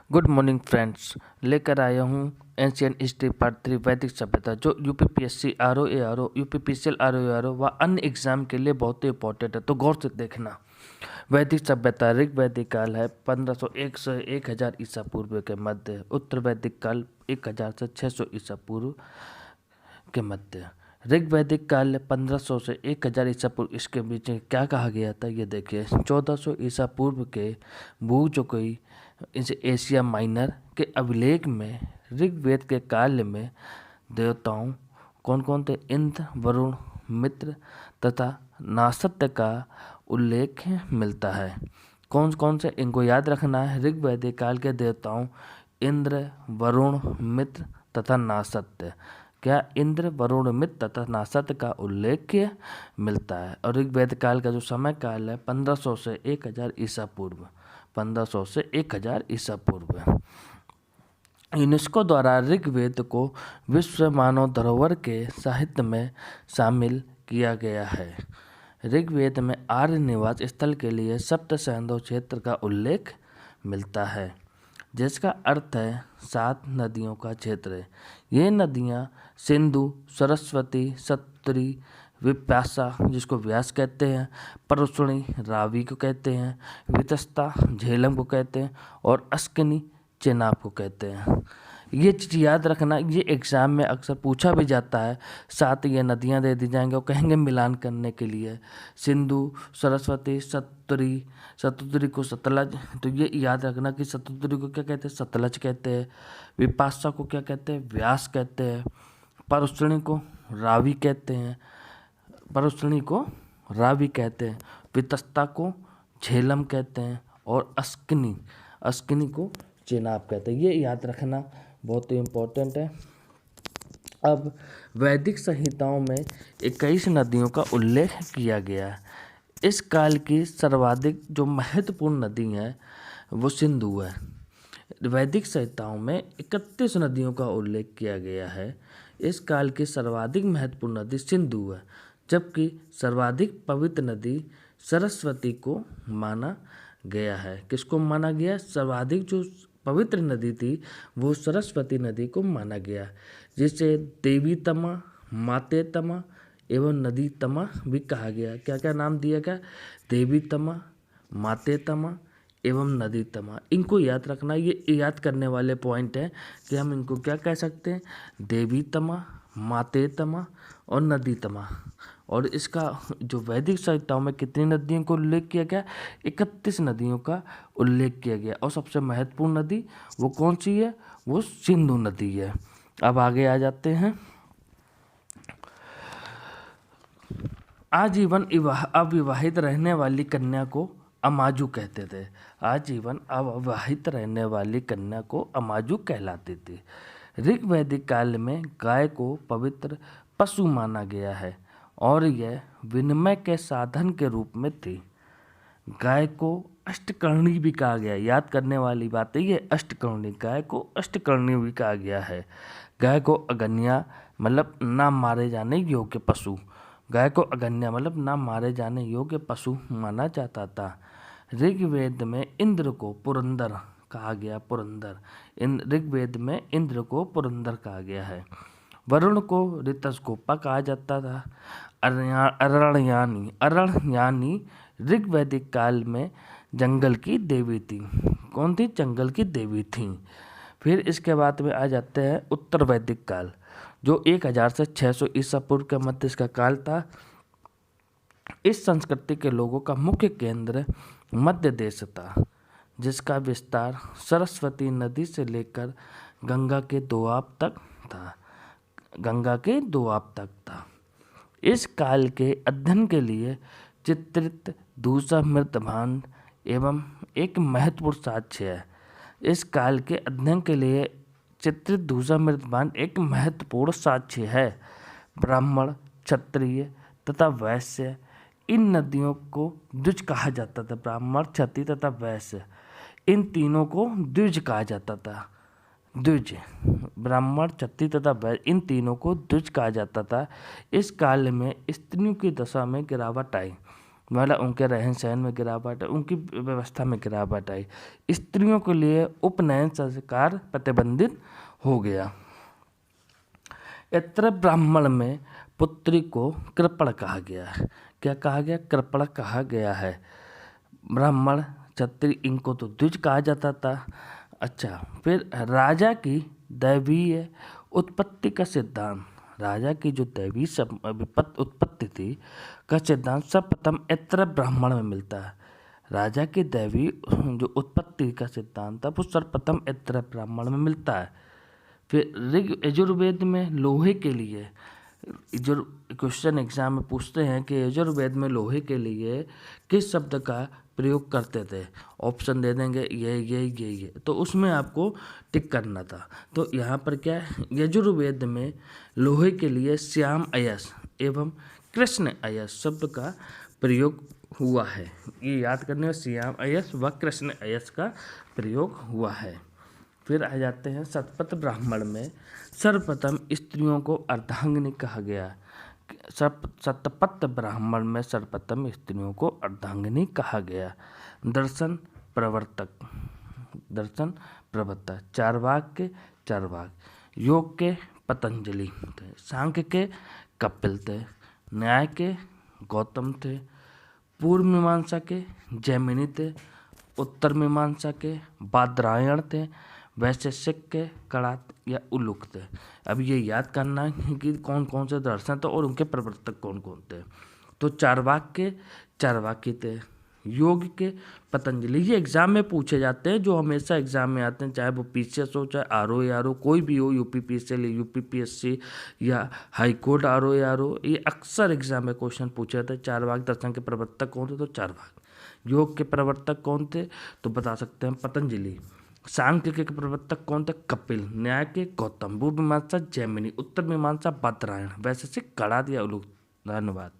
Good morning friends, लेकर आया हूँ एंशियंट हिस्ट्री पार्ट 3 वैदिक सभ्यता, जो UPPSC RO ARO UPPCL RO ARO व अन्य एग्जाम के लिए बहुत ही इंपॉर्टेंट है। तो गौर से देखना। वैदिक सभ्यता ऋग वैदिक काल है 1501 से 1000 ईसा पूर्व के मध्य। उत्तर वैदिक काल 1000 से 600 ईसा पूर्व के मध्य। ऋग वैदिक काल 1500 से 1000 ईसा पूर्व, इसके बीच में क्या कहा गया था ये देखिए। 1400 ईसा पूर्व के भूजोकोई इस एशिया माइनर के अभिलेख में ऋग्वेद के काल में देवताओं कौन कौन थे? इंद्र, वरुण, मित्र तथा नासत्य का उल्लेख मिलता है। कौन कौन से इनको याद रखना है। ऋग्वैदिक काल के देवताओं इंद्र, वरुण, मित्र तथा नासत्य। क्या? इंद्र, वरुण, मित्र तथा नासत्य का उल्लेख मिलता है। और ऋग्वेद काल का जो समय काल है 1500 से 1000 ईसा पूर्व। 1500 से 1000 ईसा पूर्व। यूनेस्को द्वारा ऋग्वेद को विश्व मानव धरोहर के साहित्य में शामिल किया गया है। ऋग्वेद में आर्य निवास स्थल के लिए सप्त सिंधु क्षेत्र का उल्लेख मिलता है, जिसका अर्थ है 7 नदियों का क्षेत्र। ये नदियाँ सिंधु, सरस्वती, सत्तरी, विपाशा जिसको व्यास कहते हैं, परुष्णी रावी को कहते हैं, वितस्ता झेलम को कहते हैं और अस्किनी चेनाब को कहते हैं। ये चीज़ याद रखना, ये एग्ज़ाम में अक्सर पूछा भी जाता है। 7 ये नदियाँ दे दी जाएंगे और कहेंगे मिलान करने के लिए। सिंधु, सरस्वती, सतुद्री को सतलज। तो ये याद रखना कि सतुद्री को क्या कहते हैं? सतलज कहते हैं। विपाशा को क्या कहते हैं? व्यास कहते हैं। परुष्णी को रावी कहते हैं। वितस्ता को झेलम कहते हैं और अस्किनी को चेनाब कहते हैं। ये याद रखना बहुत ही इम्पोर्टेंट है। अब वैदिक संहिताओं में 21 नदियों का उल्लेख किया गया है। इस काल की सर्वाधिक जो महत्वपूर्ण नदी है वो सिंधु है। वैदिक संहिताओं में 31 नदियों का उल्लेख किया गया है। इस काल की सर्वाधिक महत्वपूर्ण नदी सिंधु है, जबकि सर्वाधिक पवित्र नदी सरस्वती को माना गया है। किसको माना गया? सर्वाधिक जो पवित्र नदी थी वो सरस्वती नदी को माना गया, जिसे देवी तमा, माते तमा एवं नदी तमा भी कहा गया। क्या क्या नाम दिया गया? देवी तमा, माते तमा एवं नदी तमा। इनको याद रखना, ये याद करने वाले पॉइंट हैं कि हम इनको क्या कह सकते हैं? देवी तमा, माते तमा और नदी तमा। और इसका जो वैदिक संहिताओं में कितनी नदियों को उल्लेख किया गया? 31 नदियों का उल्लेख किया गया। और सबसे महत्वपूर्ण नदी वो कौन सी है? वो सिंधु नदी है। अब आगे आ जाते हैं। आजीवन अविवाहित रहने वाली कन्या को अमाजू कहते थे। आजीवन अविवाहित रहने वाली कन्या को अमाजू कहलाती थी। ऋग्वैदिक काल में गाय को पवित्र पशु माना गया है और यह विनिमय के साधन के रूप में थी। गाय को अष्टकर्णी भी कहा गया। याद करने वाली बात है ये, अष्टकर्णी। गाय को अष्टकर्णी भी कहा गया है। गाय को अगन्या मतलब ना मारे जाने योग्य पशु। गाय को अगन्या मतलब ना मारे जाने योग्य पशु माना जाता था। ऋग्वेद में इंद्र को पुरंदर कहा गया। ऋग्वेद में इंद्र को पुरंदर कहा गया है। वरुण को ऋतस्कोपा कहा जाता था। अरण्यानी ऋग्वैदिक काल में जंगल की देवी थी। कौन थी? जंगल की देवी थी। फिर इसके बाद में आ जाते हैं उत्तर वैदिक काल, जो 1000 से 600 ईसा पूर्व के मध्य इसका काल था। इस संस्कृति के लोगों का मुख्य केंद्र मध्य देश था, जिसका विस्तार सरस्वती नदी से लेकर गंगा के दोआब तक था। इस काल के अध्ययन के लिए चित्रित दूसरा मृतभांड एवं एक महत्वपूर्ण साक्ष्य है। इस काल के अध्ययन के लिए चित्रित दूसरा मृतभांड एक महत्वपूर्ण साक्ष्य है। ब्राह्मण, क्षत्रिय तथा वैश्य, इन नदियों को द्विज कहा जाता था। ब्राह्मण, क्षत्रिय तथा वैश्य, इन तीनों को द्विज कहा जाता था। ब्राह्मण, क्षत्रिय तथा वैश्य, इन तीनों को द्विज कहा जाता था। इस काल में स्त्रियों की दशा में गिरावट आई। मतलब उनके रहन सहन में गिरावट, उनकी व्यवस्था में गिरावट आई। स्त्रियों के लिए उपनयन संस्कार प्रतिबंधित हो गया। इतर ब्राह्मण में पुत्री को कृपण कहा गया है। क्या कहा गया? कृपण कहा गया है। ब्राह्मण क्षत्रिय इनको तो द्विज कहा जाता था। अच्छा, फिर राजा की दैवीय उत्पत्ति का सिद्धांत, राजा की जो दैवीय उत्पत्ति थी का सिद्धांत सर्वप्रथम इतर ब्राह्मण में मिलता है। राजा की दैवीय जो उत्पत्ति का सिद्धांत था वो सर्वप्रथम इतर ब्राह्मण में मिलता है। फिर ऋग यजुर्वेद में लोहे के लिए, जो क्वेश्चन एग्जाम में पूछते हैं कि यजुर्वेद में लोहे के लिए किस शब्द का प्रयोग करते थे, ऑप्शन दे देंगे ये, तो उसमें आपको टिक करना था। तो यहाँ पर क्या है, यजुर्वेद में लोहे के लिए श्याम अयस एवं कृष्ण अयस शब्द का प्रयोग हुआ है। ये याद करने में, श्याम अयस व कृष्ण अयस का प्रयोग हुआ है। फिर आ जाते हैं शतपथ ब्राह्मण में सर्वप्रथम स्त्रियों को अर्धांगिनी कहा गया। शतपथ ब्राह्मण में सर्वप्रथम स्त्रियों को अर्धांगिनी कहा गया। दर्शन प्रवर्तक चार्वाक के चार्वाक, योग के पतंजलि थे, सांख्य के कपिल थे, न्याय के गौतम थे, पूर्व मीमांसा के जैमिनी थे, उत्तर मीमांसा के बादरायण थे, वैशेषिक के कणाद या उलूक थे। अब ये याद करना है कि कौन कौन से दर्शन थे और उनके प्रवर्तक कौन कौन थे। तो चार्वाक के चार्वाकी थे, योग के पतंजलि। ये एग्जाम में पूछे जाते हैं, जो हमेशा एग्जाम में आते हैं, चाहे वो पीसीएस हो, चाहे आरओ कोई भी हो, यूपीपीसीएल, यूपीपीएससी या हाईकोर्ट आरओ, ये अक्सर एग्जाम में क्वेश्चन पूछे जाते हैं। चार्वाक दर्शन के प्रवर्तक कौन थे? तो चार्वाक। योग के प्रवर्तक कौन थे? तो बता सकते हैं पतंजलि। सांख्य के प्रवर्तक कौन थे? कपिल। न्याय के गौतम, पूर्व मीमांसा जैमिनी, उत्तर मीमांसा बादरायण, वैशेषिक कणाद या उलूक। धन्यवाद।